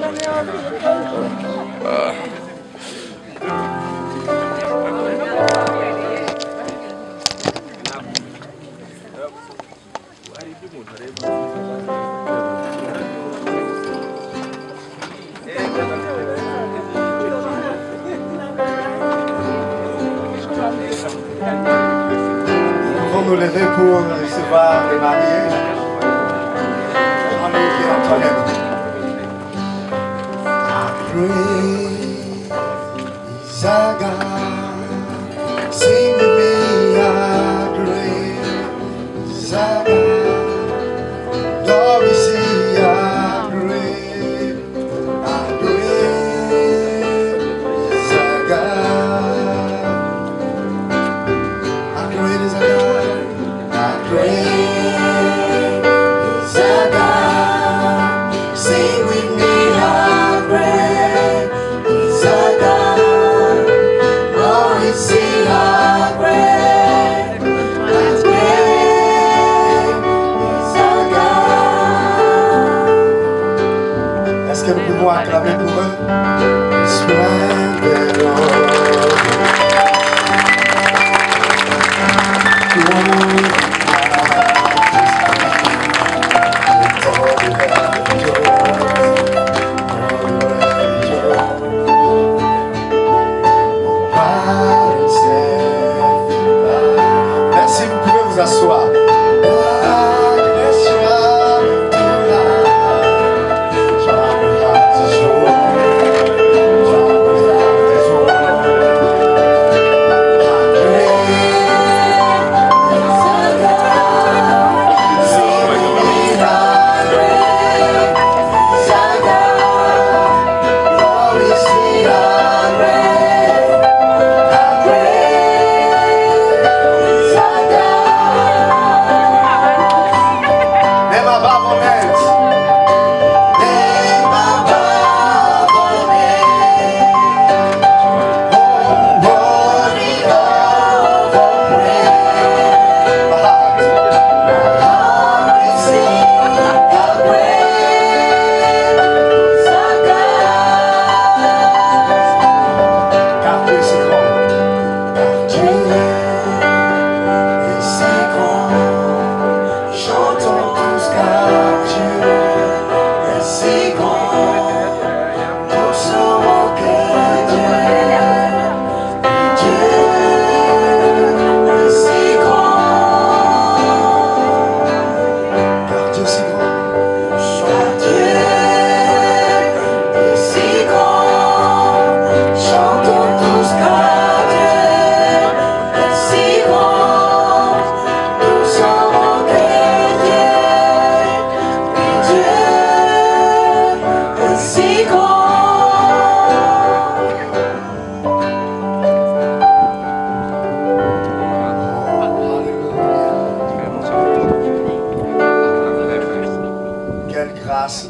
Nous pouvons nous lever pour recevoir les mariés. Jean-Luc et Antoinette. Praise our God, sing with me, our praise our God, Lord, we see our praise our God, our great is our God, our great is our God, sing with me, our great is our God, Lord, we see our great is our God. Est-ce que nous pouvons acclamer pour eux? Splendor. Merci, vous pouvez vous asseoir.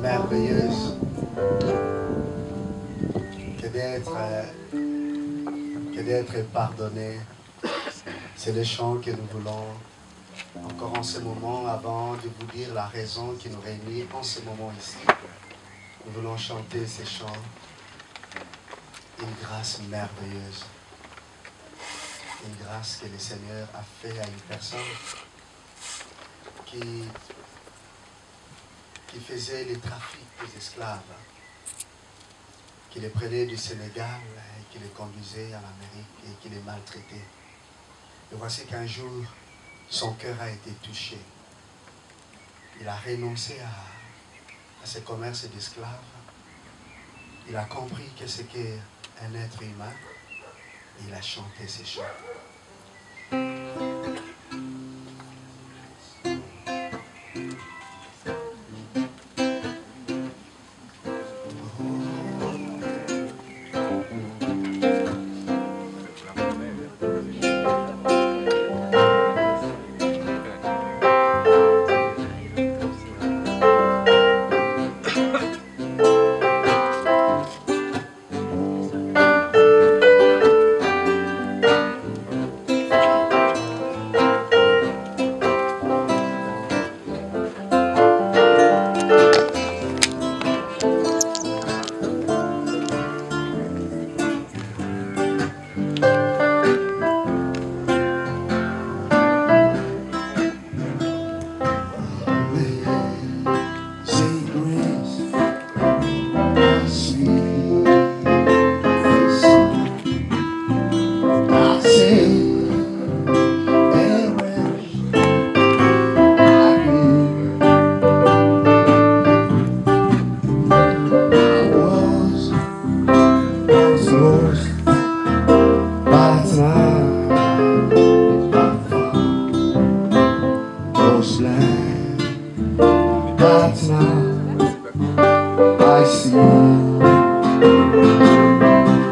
Merveilleuse que d'être pardonné. C'est le chant que nous voulons encore en ce moment, avant de vous dire la raison qui nous réunit en ce moment ici. Nous voulons chanter ces chants. Une grâce merveilleuse, une grâce que le Seigneur a fait à une personne qui faisait le trafic des esclaves, qui les prenait du Sénégal et qui les conduisait à l'Amérique et qui les maltraitait. Et voici qu'un jour, son cœur a été touché. Il a renoncé à ce commerce d'esclaves. Il a compris que c'est qu'un être humain et il a chanté ces chants.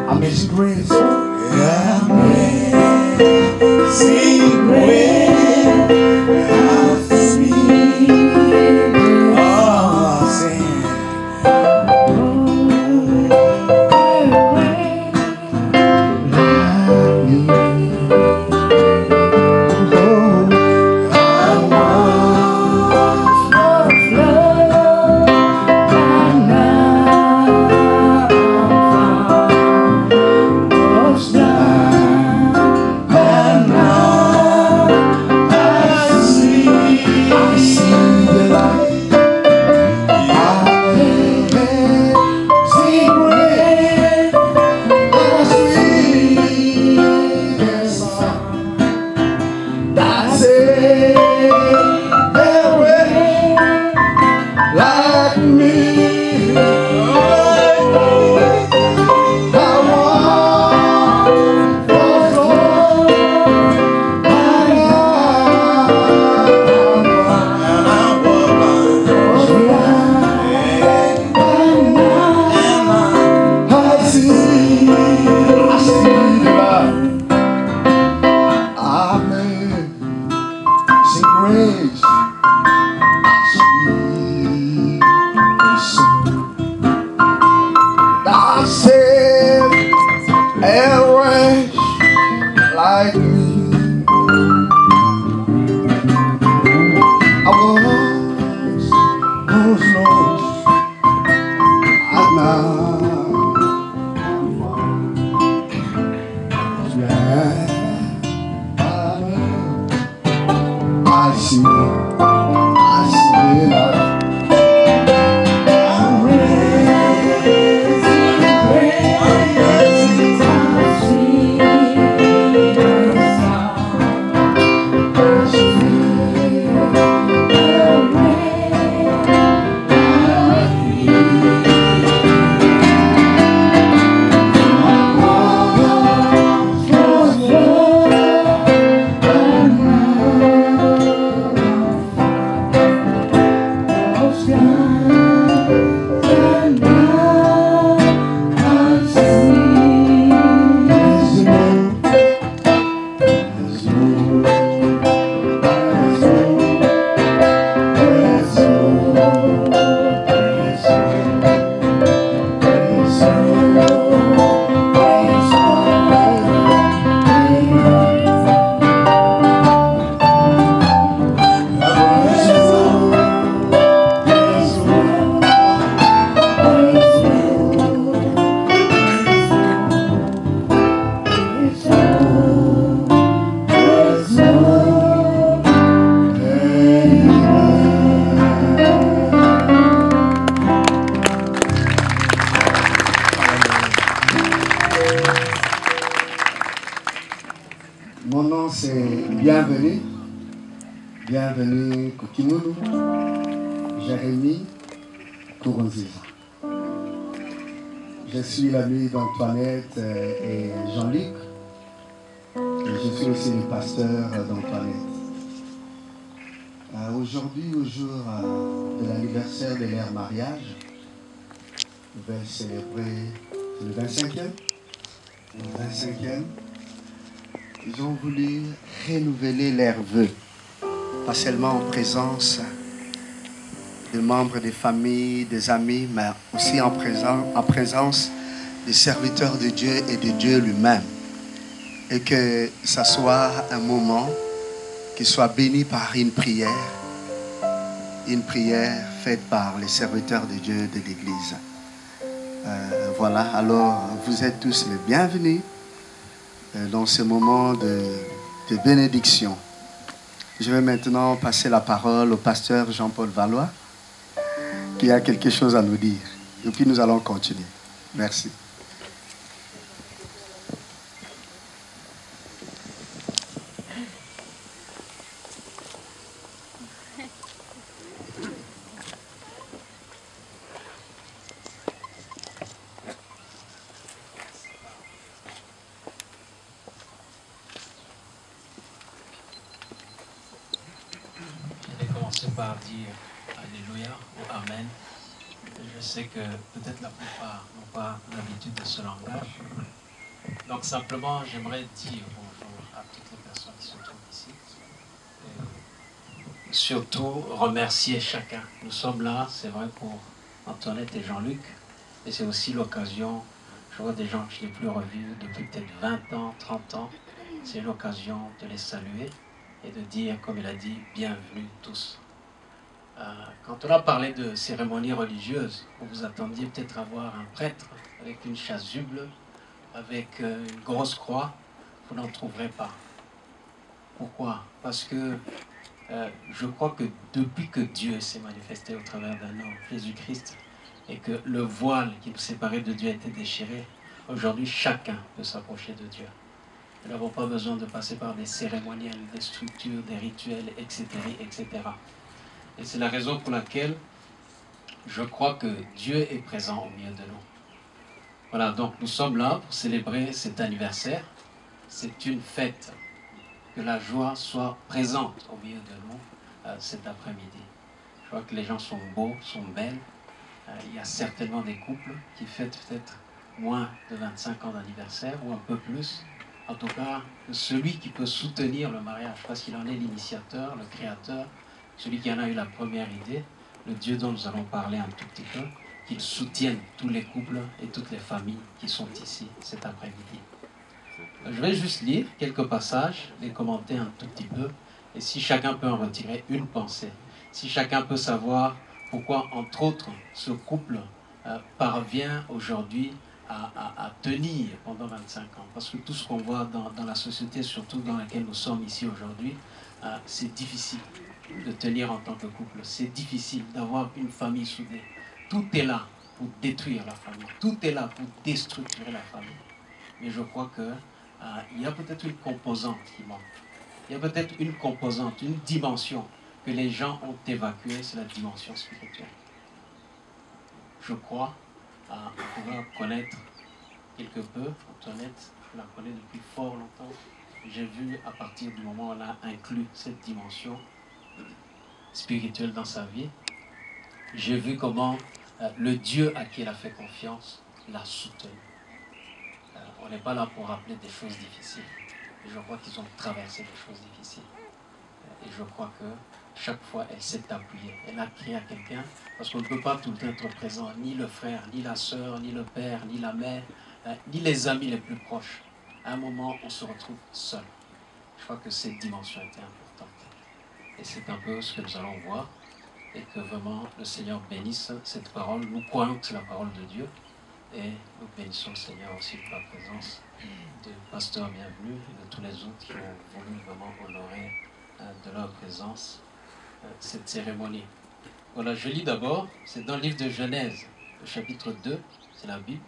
Amazing grace. Amazing grace, how sweet. Oh, sing. Bienvenue Kotimulu, Jérémie Kouronziza. Je suis l'ami d'Antoinette et Jean-Luc. Et je suis aussi le pasteur d'Antoinette. Aujourd'hui, au jour de l'anniversaire de leur mariage, nous allons célébrer le 25e. Le 25e. Ils ont voulu renouveler leurs vœux. Pas seulement en présence des membres des familles, des amis, mais aussi en présence des serviteurs de Dieu et de Dieu lui-même. Et que ça soit un moment qui soit béni par une prière faite par les serviteurs de Dieu de l'Église. Voilà, alors vous êtes tous les bienvenus dans ce moment de bénédiction. Je vais maintenant passer la parole au pasteur Jean-Paul Valois, qui a quelque chose à nous dire. Et puis nous allons continuer. Merci. Par dire Alléluia ou Amen. Je sais que peut-être la plupart n'ont pas l'habitude de ce langage. Donc simplement, j'aimerais dire bonjour à toutes les personnes qui se trouvent ici. Et surtout, remercier chacun. Nous sommes là, c'est vrai, pour Antoinette et Jean-Luc. Et c'est aussi l'occasion, je vois des gens que je n'ai plus revus depuis peut-être 20 ans, 30 ans. C'est l'occasion de les saluer et de dire, comme il a dit, bienvenue tous. Quand on a parlé de cérémonies religieuses, vous vous attendiez peut-être à voir un prêtre avec une chasuble, avec une grosse croix. Vous n'en trouverez pas. Pourquoi? Parce que je crois que depuis que Dieu s'est manifesté au travers d'un homme, Jésus-Christ, et que le voile qui nous séparait de Dieu a été déchiré, aujourd'hui chacun peut s'approcher de Dieu. Nous n'avons pas besoin de passer par des cérémoniels, des structures, des rituels, etc. etc. Et c'est la raison pour laquelle je crois que Dieu est présent au milieu de nous. Voilà, donc nous sommes là pour célébrer cet anniversaire. C'est une fête. Que la joie soit présente au milieu de nous cet après-midi. Je vois que les gens sont beaux, sont belles. Il y a certainement des couples qui fêtent peut-être moins de 25 ans d'anniversaire ou un peu plus. En tout cas, celui qui peut soutenir le mariage, parce qu'il en est l'initiateur, le créateur, celui qui en a eu la première idée, le Dieu dont nous allons parler un tout petit peu, qu'il soutienne tous les couples et toutes les familles qui sont ici cet après-midi. Je vais juste lire quelques passages, les commenter un tout petit peu, et si chacun peut en retirer une pensée, si chacun peut savoir pourquoi, entre autres, ce couple parvient aujourd'hui à tenir pendant 25 ans. Parce que tout ce qu'on voit dans la société, surtout dans laquelle nous sommes ici aujourd'hui, c'est difficile de tenir en tant que couple. C'est difficile d'avoir une famille soudée. Tout est là pour détruire la famille. Tout est là pour déstructurer la famille. Mais je crois que il y a peut-être une composante qui manque. Il y a peut-être une composante, une dimension que les gens ont évacuée, c'est la dimension spirituelle. Je crois pouvoir connaître quelque peu. Antoinette, je la connais depuis fort longtemps. J'ai vu à partir du moment où elle a inclus cette dimension spirituelle dans sa vie, j'ai vu comment le Dieu à qui elle a fait confiance l'a soutenue. On n'est pas là pour rappeler des choses difficiles. Et je crois qu'ils ont traversé des choses difficiles. Et je crois que chaque fois, elle s'est appuyée. Elle a crié à quelqu'un, parce qu'on ne peut pas tout le temps être présent, ni le frère, ni la sœur, ni le père, ni la mère, ni les amis les plus proches. À un moment, on se retrouve seul. Je crois que cette dimension était importante. Et c'est un peu ce que nous allons voir. Et que vraiment, le Seigneur bénisse cette parole. Nous croyons que c'est la parole de Dieu. Et nous bénissons le Seigneur aussi pour la présence du pasteur bienvenu et de tous les autres qui ont voulu vraiment honorer de leur présence cette cérémonie. Voilà, je lis d'abord, c'est dans le livre de Genèse, le chapitre 2, c'est la Bible,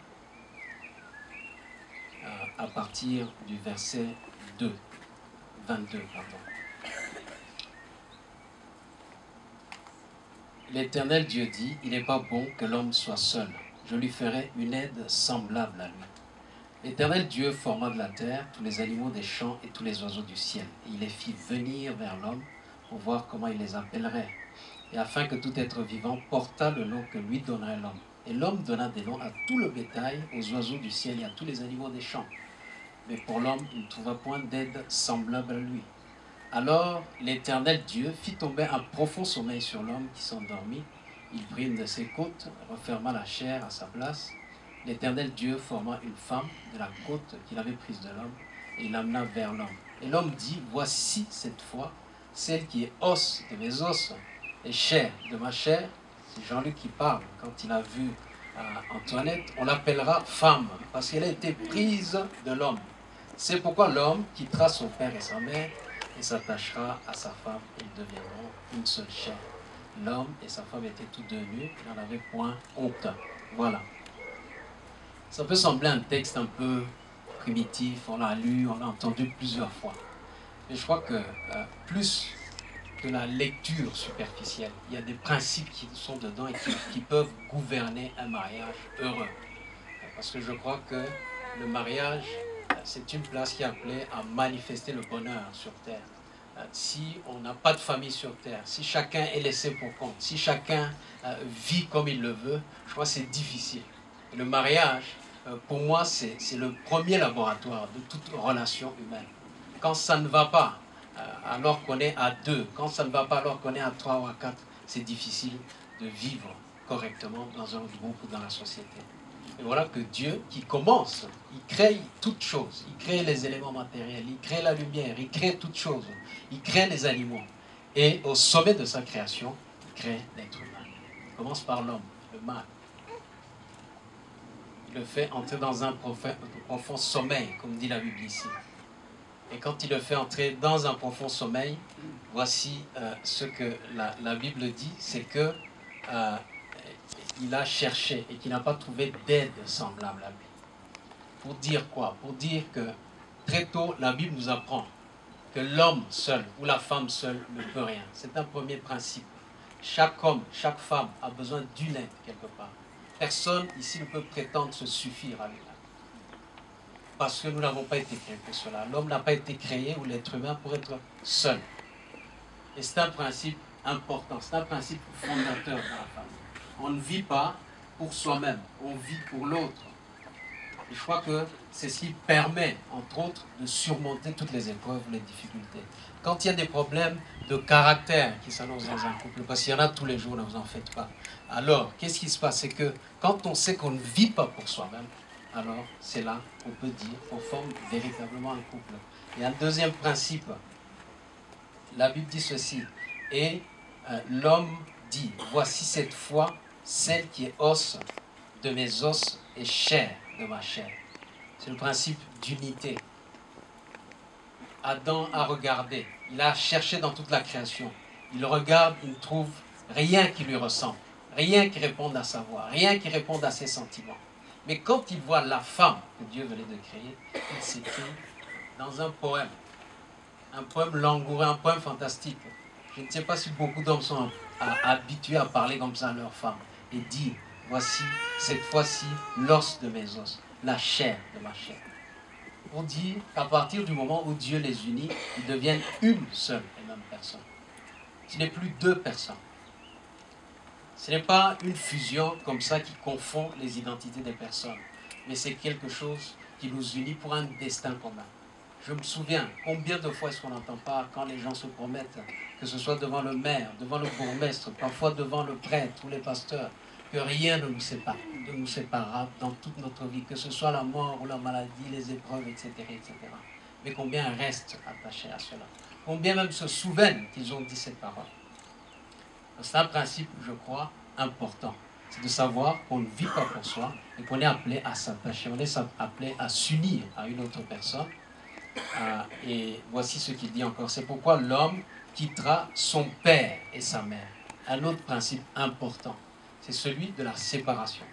à partir du verset 22, pardon. L'Éternel Dieu dit, il n'est pas bon que l'homme soit seul. Je lui ferai une aide semblable à lui. L'Éternel Dieu forma de la terre tous les animaux des champs et tous les oiseaux du ciel. Et il les fit venir vers l'homme pour voir comment il les appellerait. Et afin que tout être vivant portât le nom que lui donnerait l'homme. Et l'homme donna des noms à tout le bétail, aux oiseaux du ciel et à tous les animaux des champs. Mais pour l'homme, il ne trouva point d'aide semblable à lui. Alors l'Éternel Dieu fit tomber un profond sommeil sur l'homme qui s'endormit. Il prit une de ses côtes, referma la chair à sa place. L'Éternel Dieu forma une femme de la côte qu'il avait prise de l'homme et l'amena vers l'homme. Et l'homme dit, voici cette fois celle qui est os de mes os et chair de ma chair. C'est Jean-Luc qui parle. Quand il a vu Antoinette, on l'appellera femme parce qu'elle a été prise de l'homme. C'est pourquoi l'homme quittera son père et sa mère et s'attachera à sa femme et ils deviendront une seule chair. L'homme et sa femme étaient tous deux nus, il n'en avait point honte. Voilà. Ça peut sembler un texte un peu primitif, on l'a lu, on l'a entendu plusieurs fois. Mais je crois que plus que la lecture superficielle, il y a des principes qui sont dedans et qui peuvent gouverner un mariage heureux. Parce que je crois que le mariage, c'est une place qui est appelée à manifester le bonheur sur terre. si on n'a pas de famille sur terre, si chacun est laissé pour compte, si chacun vit comme il le veut, je crois que c'est difficile. Et le mariage, pour moi, c'est le premier laboratoire de toute relation humaine. Quand ça ne va pas, alors qu'on est à 2, quand ça ne va pas alors qu'on est à 3 ou à 4, c'est difficile de vivre correctement dans un groupe ou dans la société. Et voilà que Dieu, qui commence, il crée toutes choses. Il crée les éléments matériels, il crée la lumière, il crée toutes choses. Il crée les animaux. Et au sommet de sa création, il crée l'être humain. Il commence par l'homme, le mâle. Il le fait entrer dans un profond sommeil, comme dit la Bible ici. Et quand il le fait entrer dans un profond sommeil, voici ce que la Bible dit, c'est que il a cherché et qu'il n'a pas trouvé d'aide semblable à lui. Pour dire quoi? Pour dire que très tôt, la Bible nous apprend que l'homme seul ou la femme seule ne peut rien. C'est un premier principe. Chaque homme, chaque femme a besoin d'une aide quelque part. Personne ici ne peut prétendre se suffire à lui-même. Parce que nous n'avons pas été créés pour cela. L'homme n'a pas été créé, ou l'être humain, pour être seul. Et c'est un principe important, c'est un principe fondateur de la femme. On ne vit pas pour soi-même, on vit pour l'autre. Et je crois que c'est ce qui permet, entre autres, de surmonter toutes les épreuves, les difficultés. Quand il y a des problèmes de caractère qui s'annoncent dans un couple, parce qu'il y en a tous les jours, ne vous en faites pas, alors, qu'est-ce qui se passe? C'est que quand on sait qu'on ne vit pas pour soi-même, alors c'est là qu'on peut dire qu'on forme véritablement un couple. Et un deuxième principe, la Bible dit ceci, et l'homme dit, voici cette fois celle qui est os de mes os et chair de ma chair. C'est le principe d'unité. Adam a regardé, il a cherché dans toute la création. Il regarde, il ne trouve rien qui lui ressemble, rien qui réponde à sa voix, rien qui réponde à ses sentiments. Mais quand il voit la femme que Dieu venait de créer, il s'écrit dans un poème langoureux, un poème fantastique. Je ne sais pas si beaucoup d'hommes sont habitués à parler comme ça à leur femme et dire, voici cette fois-ci l'os de mes os, la chair de ma chair. Pour dire qu'à partir du moment où Dieu les unit, ils deviennent une seule et même personne. Ce n'est plus deux personnes. Ce n'est pas une fusion comme ça qui confond les identités des personnes, mais c'est quelque chose qui nous unit pour un destin commun. Je me souviens, combien de fois est-ce qu'on n'entend pas quand les gens se promettent, que ce soit devant le maire, devant le bourgmestre, parfois devant le prêtre ou les pasteurs, que rien ne nous séparera dans toute notre vie, que ce soit la mort ou la maladie, les épreuves, etc., etc. Mais combien restent attachés à cela? Combien même se souviennent qu'ils ont dit cette parole? C'est un principe, je crois, important. C'est de savoir qu'on ne vit pas pour soi et qu'on est appelé à s'attacher, on est appelé à s'unir à une autre personne. Et voici ce qu'il dit encore. C'est pourquoi l'homme quittera son père et sa mère. Un autre principe important, c'est celui de la séparation.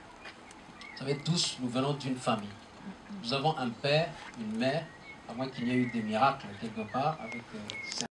Vous savez, tous, nous venons d'une famille. Nous avons un père, une mère, à moins qu'il y ait eu des miracles quelque part avec